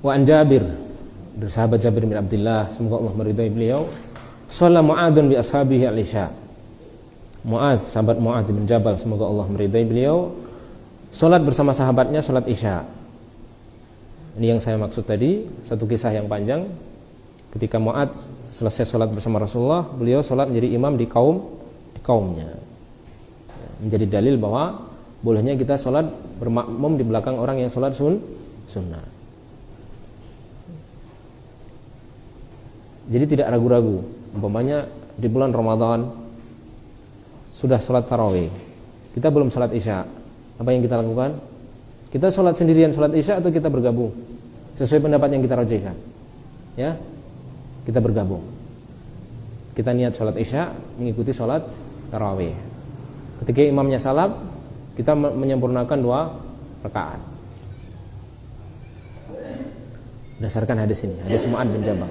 Wa an Jabir, dari sahabat Jabir bin Abdullah, semoga Allah meridhai beliau, shalla Mu'adzun bi ashabihi al-isya. Mu'adz, sahabat Mu'adz bin Jabal, semoga Allah meridhai beliau, salat bersama sahabatnya salat Isya. Ini yang saya maksud tadi, satu kisah yang panjang. Ketika Mu'adz selesai salat bersama Rasulullah, beliau salat menjadi imam di kaumnya. Menjadi dalil bahwa bolehnya kita salat bermakmum di belakang orang yang salat sunnah. Jadi tidak ragu-ragu. Umpamanya di bulan Ramadan sudah salat tarawih, kita belum salat Isya, apa yang kita lakukan? Kita salat sendirian salat Isya atau kita bergabung? Sesuai pendapat yang kita rajihkan, ya, kita bergabung. Kita niat salat Isya mengikuti salat tarawih. Ketika imamnya salam, kita menyempurnakan 2 rakaat. Berdasarkan hadis ini, hadis Mu'adz bin Jabal.